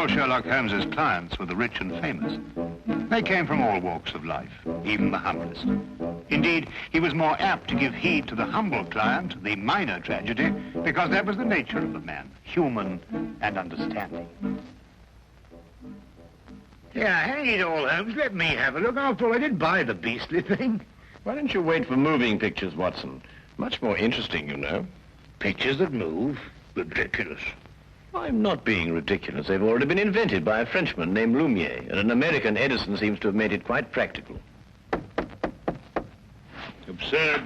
Sherlock Holmes's clients were the rich and famous. They came from all walks of life, even the humblest. Indeed, he was more apt to give heed to the humble client, the minor tragedy, because that was the nature of the man, human and understanding. Yeah, hang it all, Holmes. Let me have a look. After all, I did buy the beastly thing. Why don't you wait for moving pictures, Watson? Much more interesting, you know. Pictures that move? Ridiculous. I'm not being ridiculous. They've already been invented by a Frenchman named Lumiere, and an American, Edison, seems to have made it quite practical. Absurd.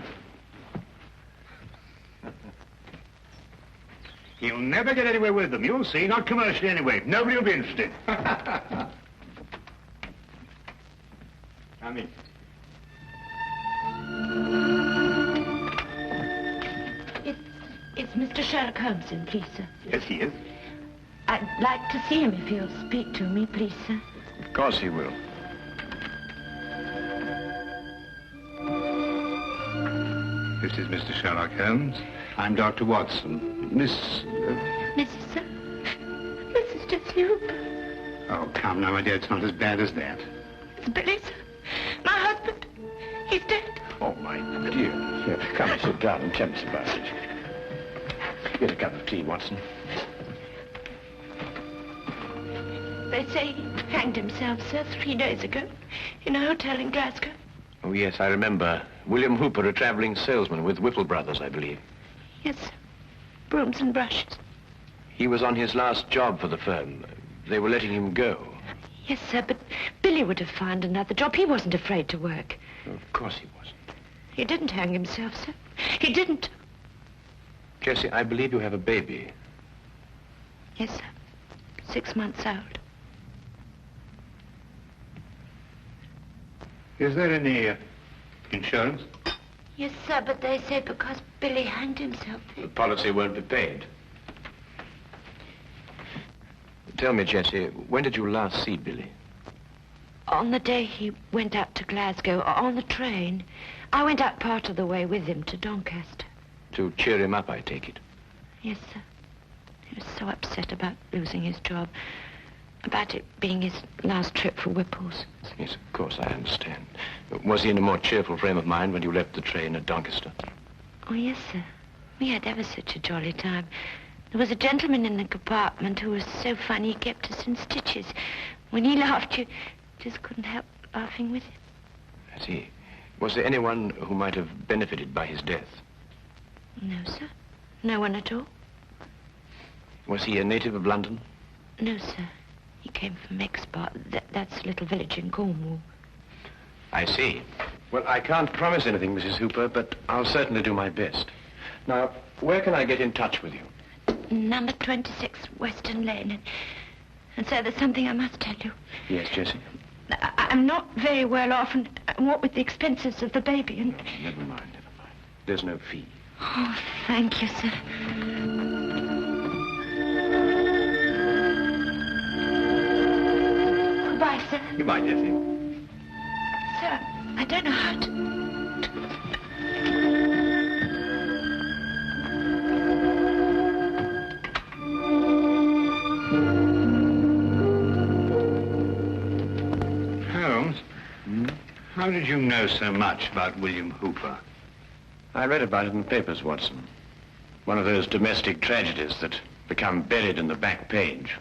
He'll never get anywhere with them. You'll see. Not commercially, anyway. Nobody will be interested. Come in. It's Mr. Sherlock Holmes in, please, sir. Yes, he is. I'd like to see him if he'll speak to me, please, sir. Of course he will. This is Mr. Sherlock Holmes. I'm Dr. Watson. Mrs. Sir? Mrs. Jessie Hooper. Oh, come now, my dear, it's not as bad as that. It's Billy, sir. My husband. He's dead. Oh, my dear. Here, come, sit down and tell us about it. Get a cup of tea, Watson. They say he hanged himself, sir, 3 days ago in a hotel in Glasgow. Oh, yes, I remember. William Hooper, a traveling salesman with Whipple Brothers, I believe. Yes, sir. Brooms and brushes. He was on his last job for the firm. They were letting him go. Yes, sir, but Billy would have found another job. He wasn't afraid to work. Of course he wasn't. He didn't hang himself, sir. He didn't. Jessie, I believe you have a baby. Yes, sir. 6 months old. Is there any insurance? Yes, sir, but they say because Billy hanged himself. The policy won't be paid. Tell me, Jessie, when did you last see Billy? On the day he went up to Glasgow, on the train. I went up part of the way with him to Doncaster. To cheer him up, I take it. Yes, sir. He was so upset about losing his job, about it being his last trip for Whipple's. Yes, of course, I understand. Was he in a more cheerful frame of mind when you left the train at Doncaster? Oh, yes, sir. We had ever such a jolly time. There was a gentleman in the compartment who was so funny he kept us in stitches. When he laughed, you just couldn't help laughing with him. I see. Was there anyone who might have benefited by his death? No, sir. No one at all. Was he a native of London? No, sir. He came from Exbar. That's a little village in Cornwall. I see. Well, I can't promise anything, Mrs. Hooper, but I'll certainly do my best. Now, where can I get in touch with you? Number 26 Western Lane. And sir, there's something I must tell you. Yes, Jessie? I'm not very well off, and what with the expenses of the baby and... Oh, never mind, never mind. There's no fee. Oh, thank you, sir. Goodbye, sir. Goodbye, Jessie. Sir, I don't know how to... Holmes, how did you know so much about William Hooper? I read about it in the papers, Watson. One of those domestic tragedies that become buried in the back page.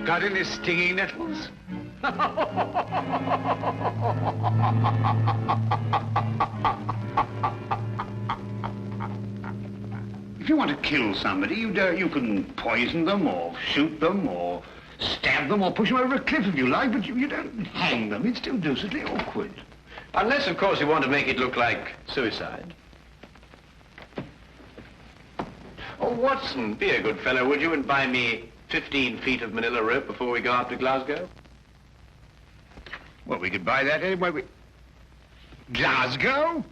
Got any stinging nettles? If you want to kill somebody, you can poison them or shoot them or stab them or push them over a cliff if you like, but you don't hang them. It's still deucedly awkward. Unless, of course, you want to make it look like suicide. Oh, Watson, be a good fellow, would you, and buy me 15 feet of manila rope before we go out to Glasgow? Well, we could buy that anyway. Glasgow?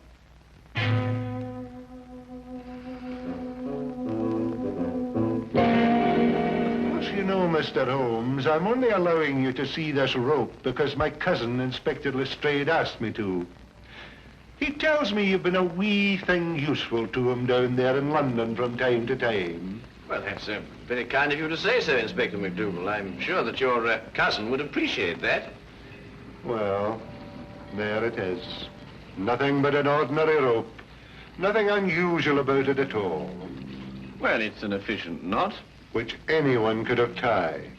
You know, Mr. Holmes, I'm only allowing you to see this rope because my cousin, Inspector Lestrade, asked me to. He tells me you've been a wee thing useful to him down there in London from time to time. Well, that's very kind of you to say so, Inspector McDougal. I'm sure that your cousin would appreciate that. Well, there it is. Nothing but an ordinary rope. Nothing unusual about it at all. Well, it's an efficient knot. Which anyone could have tied.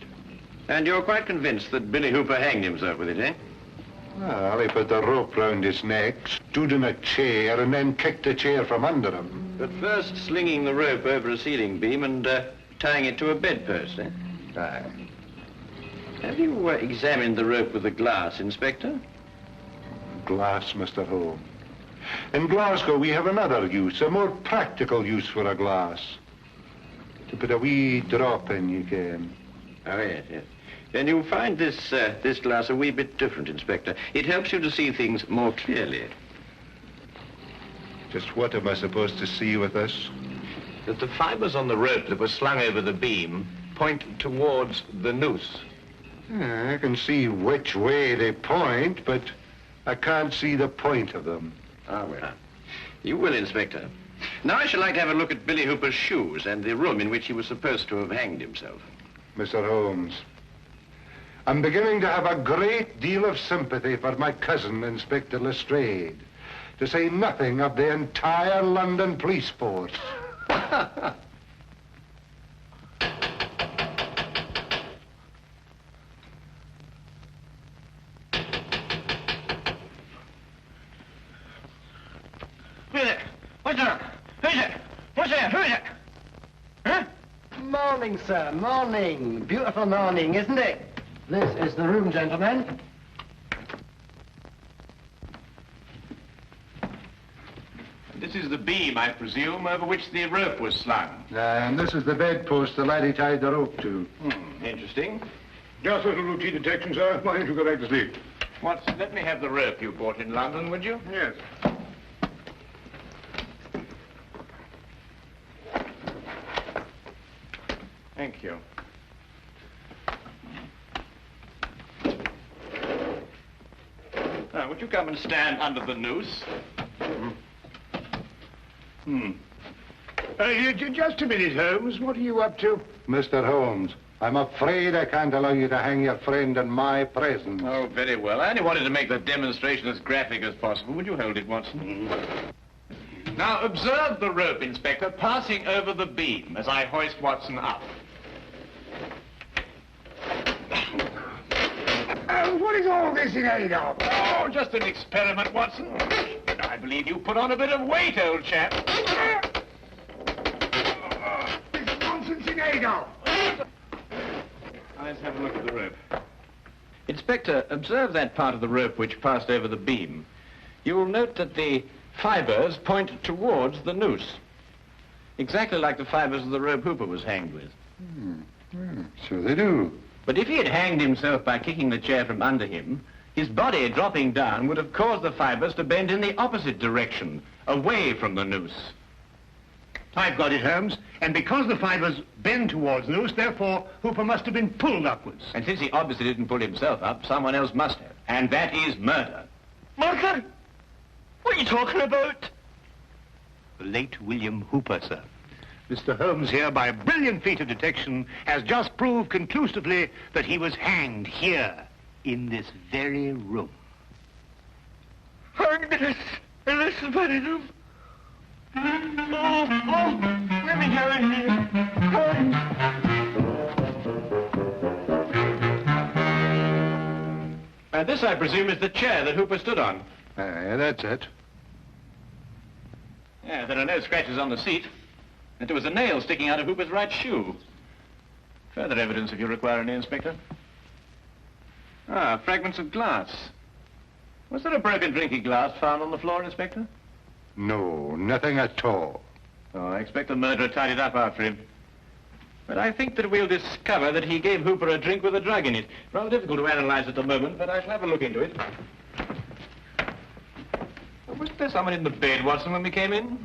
And you're quite convinced that Billy Hooper hanged himself with it, eh? Well, he put the rope round his neck, stood in a chair, and then kicked the chair from under him. But first slinging the rope over a ceiling beam and tying it to a bedpost, eh? Aye. Have you examined the rope with a glass, Inspector? Glass, Mr. Holmes. In Glasgow, we have another use, a more practical use for a glass. To put a wee drop in, you can. Oh, yes, yes. And you'll find this glass a wee bit different, Inspector. It helps you to see things more clearly. Just what am I supposed to see with this? That the fibers on the rope that were slung over the beam point towards the noose. Yeah, I can see which way they point, but I can't see the point of them. Ah, well. You will, Inspector. Now I should like to have a look at Billy Hooper's shoes and the room in which he was supposed to have hanged himself. Mr. Holmes, I'm beginning to have a great deal of sympathy for my cousin, Inspector Lestrade, to say nothing of the entire London police force. What's that? Who's it? What's that? Who's it? Huh? Morning, sir. Morning. Beautiful morning, isn't it? This is the room, gentlemen. This is the beam, I presume, over which the rope was slung. And this is the bedpost the laddie tied the rope to. Interesting. Just a little routine detection, sir. Why don't you go back to sleep? Watson, let me have the rope you bought in London, would you? Yes. Thank you. Now, would you come and stand under the noose? Just a minute, Holmes. What are you up to? Mr. Holmes, I'm afraid I can't allow you to hang your friend in my presence. Oh, very well. I only wanted to make the demonstration as graphic as possible. Would you hold it, Watson? Now, observe the rope, Inspector, passing over the beam as I hoist Watson up. What is all this in aid of? Oh, just an experiment, Watson. I believe you put on a bit of weight, old chap. This nonsense in aid of. Let's have a look at the rope. Inspector, observe that part of the rope which passed over the beam. You will note that the fibers point towards the noose. Exactly like the fibers of the rope Hooper was hanged with. So they do. But if he had hanged himself by kicking the chair from under him, his body dropping down would have caused the fibers to bend in the opposite direction, away from the noose. I've got it, Holmes. And because the fibers bend towards the noose, therefore, Hooper must have been pulled upwards. And since he obviously didn't pull himself up, someone else must have. And that is murder. Murder? What are you talking about? The late William Hooper, sir. Mr. Holmes here, by a brilliant feat of detection, has just proved conclusively that he was hanged here, in this very room. Hanged in this very room? Oh, let me go in here. And this, I presume, is the chair that Hooper stood on. That's it. Yeah, there are no scratches on the seat. And there was a nail sticking out of Hooper's right shoe. Further evidence if you require any, Inspector. Ah, fragments of glass. Was there a broken drinking glass found on the floor, Inspector? No, nothing at all. Oh, I expect the murderer tied it up after him. But I think that we'll discover that he gave Hooper a drink with a drug in it. Rather difficult to analyze at the moment, but I shall have a look into it. Wasn't there someone in the bed, Watson, when we came in?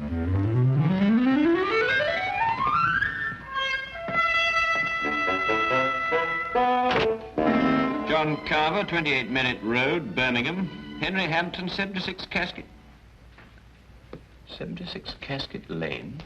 John Carver, 28 Merit Road, Birmingham. Henry Hampton, 76 Casket. 76 Casket Lane?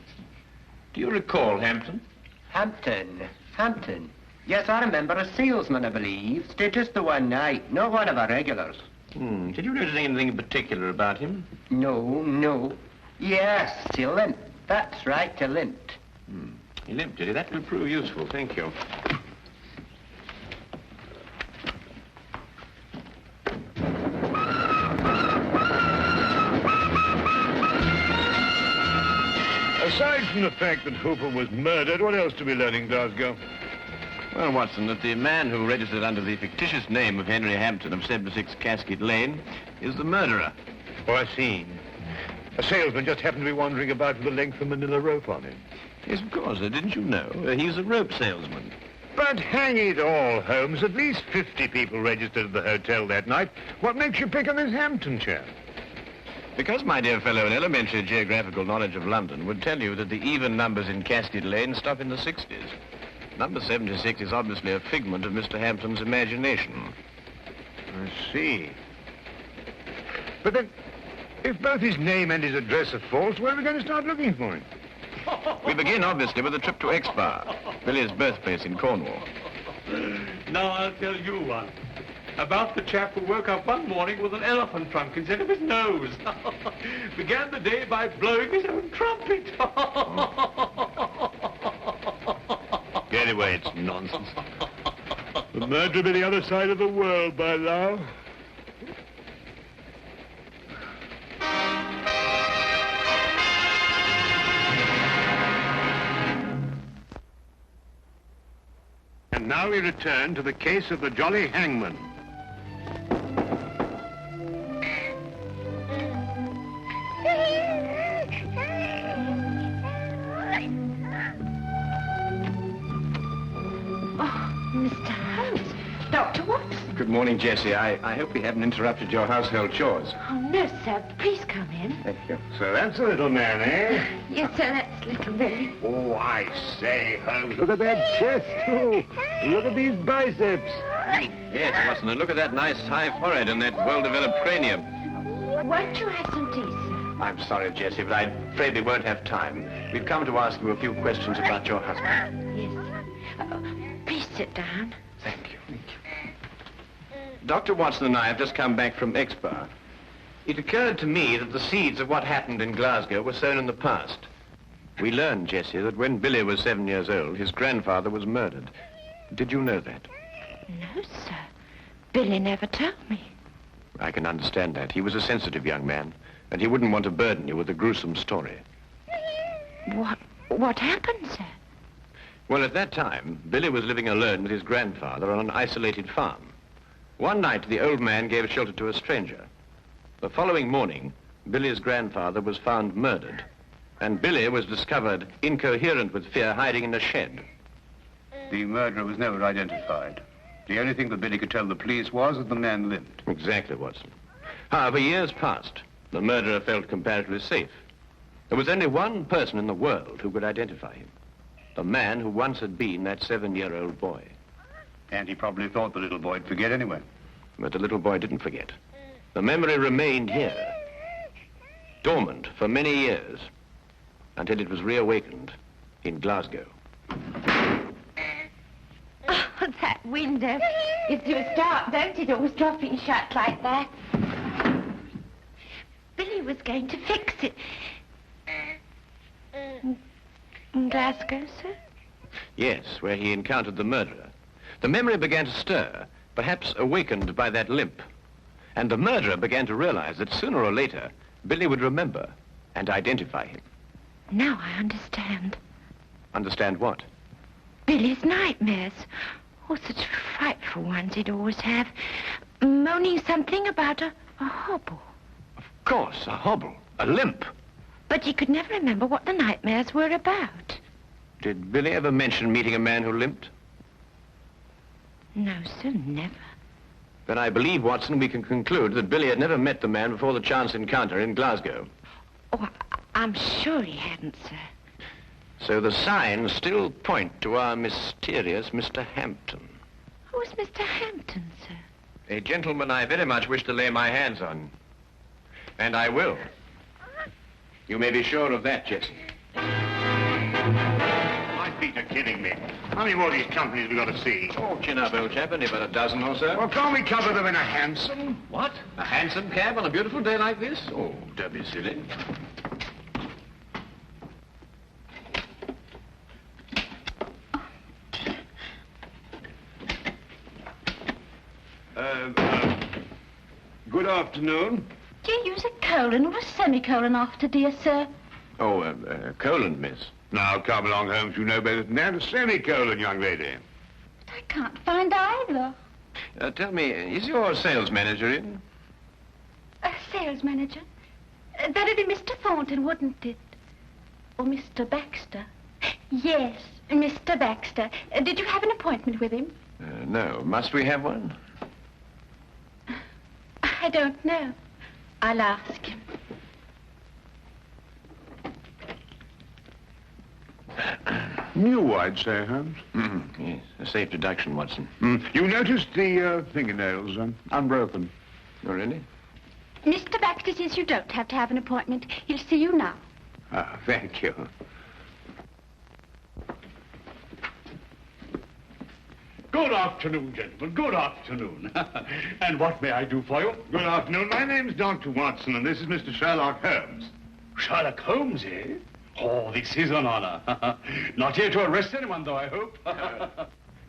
Do you recall Hampton? Hampton. Yes, I remember a salesman, I believe. Stayed just the one night, not one of our regulars. Did you notice anything in particular about him? No. Yes, he limped. That's right, he limped. He limped, did he? That will prove useful, thank you. Aside from the fact that Hooper was murdered, what else do we learn in Glasgow? Well, Watson, that the man who registered under the fictitious name of Henry Hampton of 76 Casket Lane is the murderer. Oh, I see. A salesman just happened to be wandering about with a length of manila rope on him. Yes, of course. Didn't you know? He's a rope salesman. But hang it all, Holmes, at least 50 people registered at the hotel that night. What makes you pick on this Hampton chap? Because, my dear fellow, an elementary geographical knowledge of London would tell you that the even numbers in Casket Lane stop in the 60s. Number 76 is obviously a figment of Mr. Hampton's imagination. I see. But then, if both his name and his address are false, where are we going to start looking for him? We begin, obviously, with a trip to Exbar, Billy's birthplace in Cornwall. Now I'll tell you one. About the chap who woke up one morning with an elephant trunk instead of his nose. Began the day by blowing his own trumpet. Anyway, it's nonsense. The murder will be the other side of the world by now. And now we return to the case of the Jolly Hangman. Mr. Holmes. Dr. Watson. Good morning, Jessie. I hope we haven't interrupted your household chores. Oh, no, sir. Please come in. Thank you. So that's a little man, eh? Yes, sir, that's little Billy. Oh, I say, Holmes, look at that chest, too. Look at these biceps. Yes, Watson, and look at that nice high forehead and that well-developed cranium. Won't you have some tea, sir? I'm sorry, Jessie, but I'm afraid we won't have time. We've come to ask you a few questions about your husband. Yes, sir. Please sit down. Thank you. Dr. Watson and I have just come back from Exbar. It occurred to me that the seeds of what happened in Glasgow were sown in the past. We learned, Jessie, that when Billy was 7 years old, his grandfather was murdered. Did you know that? No, sir. Billy never told me. I can understand that. He was a sensitive young man, and he wouldn't want to burden you with a gruesome story. What happened, sir? Well, at that time, Billy was living alone with his grandfather on an isolated farm. One night, the old man gave shelter to a stranger. The following morning, Billy's grandfather was found murdered, and Billy was discovered incoherent with fear hiding in a shed. The murderer was never identified. The only thing that Billy could tell the police was that the man lived. Exactly, Watson. However, years passed. The murderer felt comparatively safe. There was only one person in the world who could identify him. The man who once had been that 7-year-old boy. And he probably thought the little boy'd forget anyway. But the little boy didn't forget. The memory remained here, dormant for many years, until it was reawakened in Glasgow. Oh, that window. It's too dark, don't it? Always dropping shut like that. Billy was going to fix it. In Glasgow, sir? Yes, where he encountered the murderer. The memory began to stir, perhaps awakened by that limp. And the murderer began to realize that sooner or later, Billy would remember and identify him. Now I understand. Understand what? Billy's nightmares. Oh, such frightful ones he'd always have. Moaning something about a hobble. Of course, a hobble, a limp. But he could never remember what the nightmares were about. Did Billy ever mention meeting a man who limped? No, sir, never. Then I believe, Watson, we can conclude that Billy had never met the man before the chance encounter in Glasgow. Oh, I'm sure he hadn't, sir. So the signs still point to our mysterious Mr. Hampton. Who's Mr. Hampton, sir? A gentleman I very much wish to lay my hands on. And I will. You may be sure of that, Jetson. My feet are killing me. How many more of these companies we got to see? Oh, chin up, old chap. Only about a dozen or so. Well, can't we cover them in a hansom? What? A hansom cab on a beautiful day like this? Oh, don't be silly. Good afternoon. Do you use a colon or a semicolon after, dear sir? Oh, colon, miss. Now, come along, Holmes. You know better than that. A semicolon, young lady. But I can't find either. Tell me, is your sales manager in? A sales manager? That'd be Mr. Thornton, wouldn't it? Or Mr. Baxter? Yes, Mr. Baxter. Did you have an appointment with him? No. Must we have one? I don't know. I'll ask him. New, I'd say, Holmes. Yes, a safe deduction, Watson. You noticed the fingernails unbroken? Oh, really? Mr. Baxter says you don't have to have an appointment. He'll see you now. Ah, thank you. Good afternoon, gentlemen. Good afternoon. And what may I do for you? Good afternoon. My name's Dr. Watson, and this is Mr. Sherlock Holmes. Sherlock Holmes, eh? Oh, this is an honor. Not here to arrest anyone, though, I hope.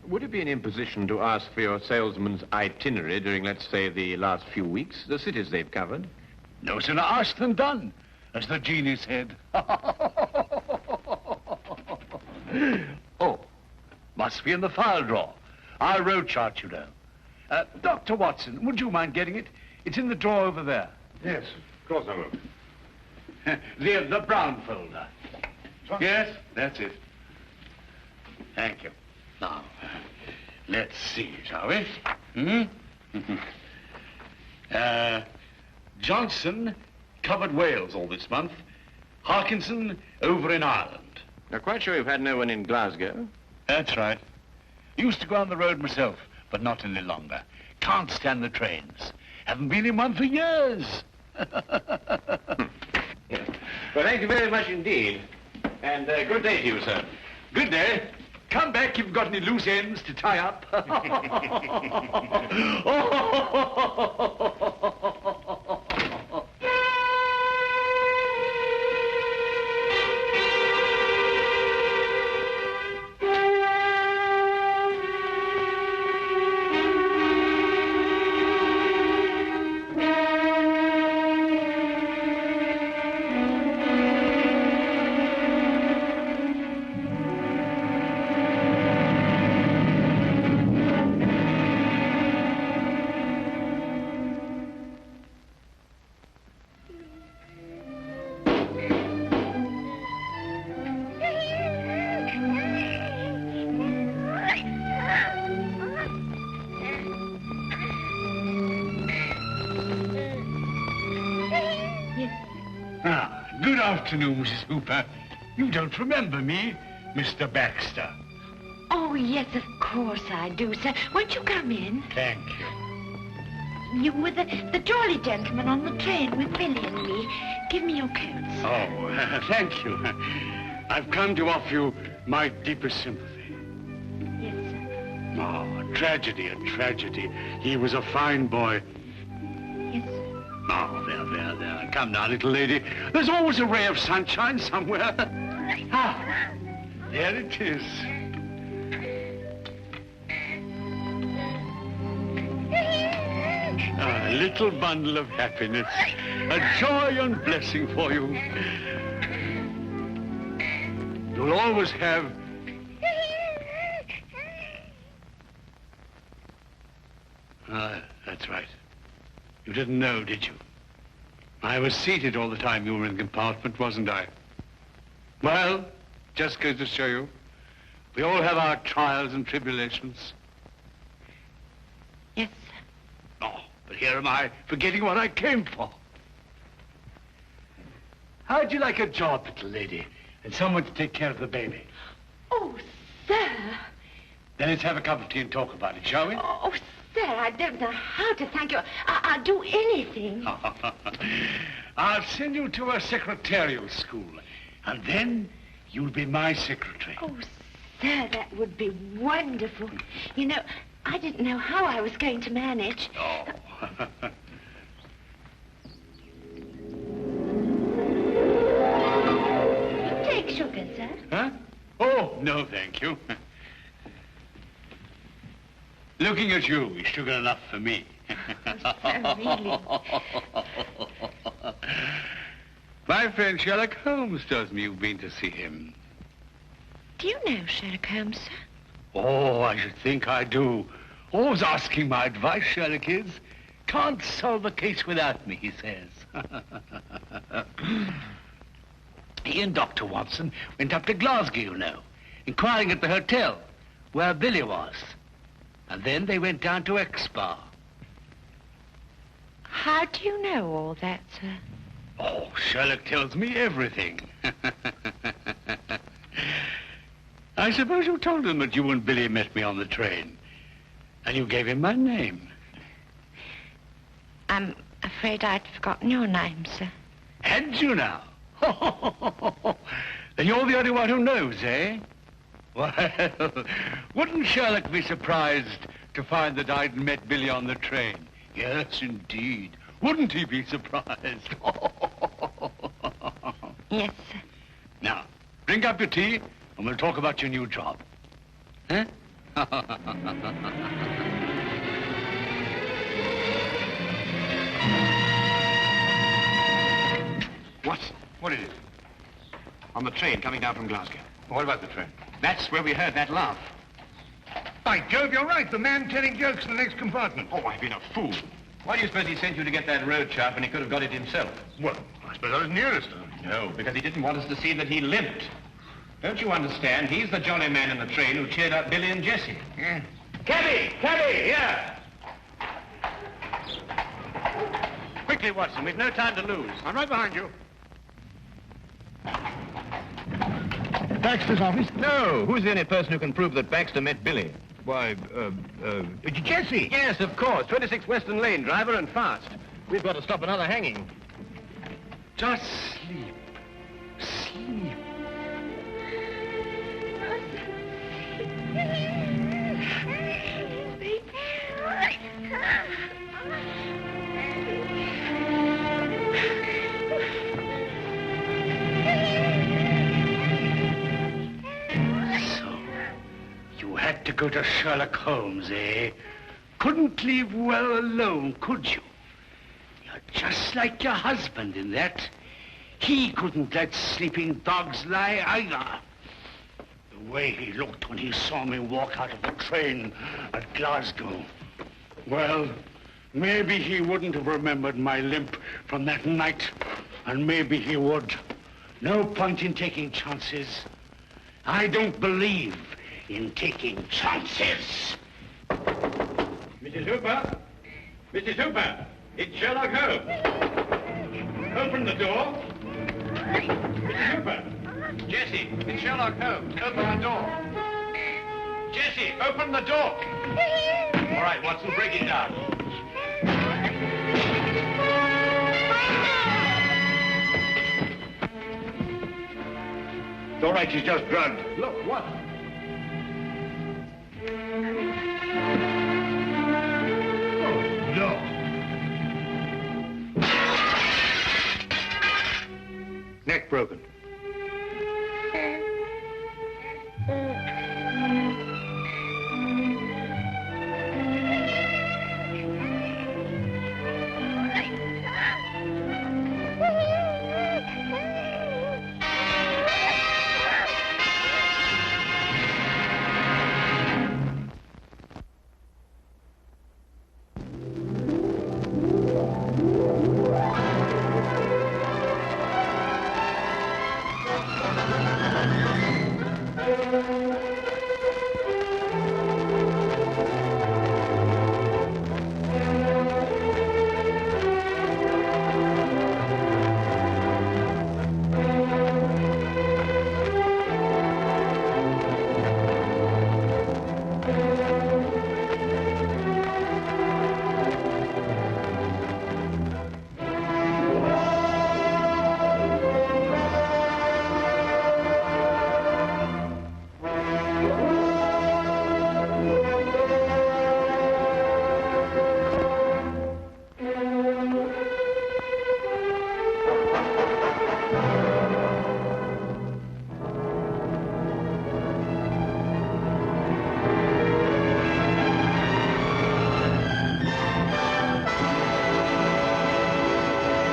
Would it be an imposition to ask for your salesman's itinerary during, let's say, the last few weeks? The cities they've covered? No sooner asked than done, as the genie said. Oh, must be in the file drawer. Our road chart, you know. Dr. Watson, would you mind getting it? It's in the drawer over there. Yes, of course I will. The brown folder. Yes, that's it. Thank you. Now, let's see, shall we? Johnson covered Wales all this month. Harkinson over in Ireland. Now, quite sure you've had no one in Glasgow? That's right. Used to go on the road myself, but not any longer. Can't stand the trains. Haven't been in one for years. Well, thank you very much indeed. And good day to you, sir. Good day. Come back if you've got any loose ends to tie up. Good afternoon, Mrs. Hooper. You don't remember me, Mr. Baxter. Oh, yes, of course I do, sir. Won't you come in? Thank you. You were the jolly gentleman on the train with Billy and me. Give me your coats. Oh, thank you. I've come to offer you my deepest sympathy. Yes, sir. Oh, a tragedy. He was a fine boy. Yes, sir. Oh, there. Come now, little lady. There's always a ray of sunshine somewhere. Ah, there it is. A little bundle of happiness. A joy and blessing for you. You'll always have... Ah, that's right. You didn't know, did you? I was seated all the time you were in the compartment, wasn't I? Well, just goes to show you, we all have our trials and tribulations. Yes, sir. Oh, but here am I, forgetting what I came for. How'd you like a job, little lady, and someone to take care of the baby? Oh, sir. Then let's have a cup of tea and talk about it, shall we? Oh, sir, I don't know how to thank you. I'll do anything. I'll send you to a secretarial school, and then you'll be my secretary. Oh, sir, that would be wonderful. You know, I didn't know how I was going to manage. Oh. Take sugar, sir. Huh? Oh, no, thank you. Looking at you is sugar enough for me. Really? My friend Sherlock Holmes tells me you've been to see him. Do you know Sherlock Holmes, sir? Oh, I should think I do. Always asking my advice, Sherlock is. Can't solve a case without me, he says. He and Dr. Watson went up to Glasgow, you know, inquiring at the hotel where Billy was. And then they went down to Exbar. How do you know all that, sir? Oh, Sherlock tells me everything. I suppose you told him that you and Billy met me on the train. And you gave him my name. I'm afraid I'd forgotten your name, sir. Had you now? Then you're the only one who knows, eh? Well, wouldn't Sherlock be surprised to find that I'd met Billy on the train? Yes, indeed. Wouldn't he be surprised? Yes, sir. Now, drink up your tea, and we'll talk about your new job. Huh? What is it? On the train coming down from Glasgow. What about the train? That's where we heard that laugh. By Jove, you're right. The man telling jokes in the next compartment. Oh, I've been a fool. Why do you suppose he sent you to get that road chart when he could have got it himself? Well, I suppose I was nearest. No, because he didn't want us to see that he limped. Don't you understand? He's the jolly man in the train who cheered up Billy and Jessie. Yeah. Cabby! Here! Quickly, Watson. We've no time to lose. I'm right behind you. Baxter's office? No. Who's the only person who can prove that Baxter met Billy? Why, Jessie. Yes, of course. 26 Western Lane, driver and fast. We've got to stop another hanging. Just sleep. Sleep. You had to go to Sherlock Holmes, eh? Couldn't leave well alone, could you? You're just like your husband in that. He couldn't let sleeping dogs lie either. The way he looked when he saw me walk out of the train at Glasgow. Well, maybe he wouldn't have remembered my limp from that night, and maybe he would. No point in taking chances. I don't believe in taking chances. Mrs. Hooper! Mrs. Hooper! It's Sherlock Holmes! Open the door! Mrs. Hooper! Jessie, it's Sherlock Holmes. Open the door! Jessie, open the door! All right, Watson, break it down. It's all right, she's just drugged. Look, what? No. Neck broken.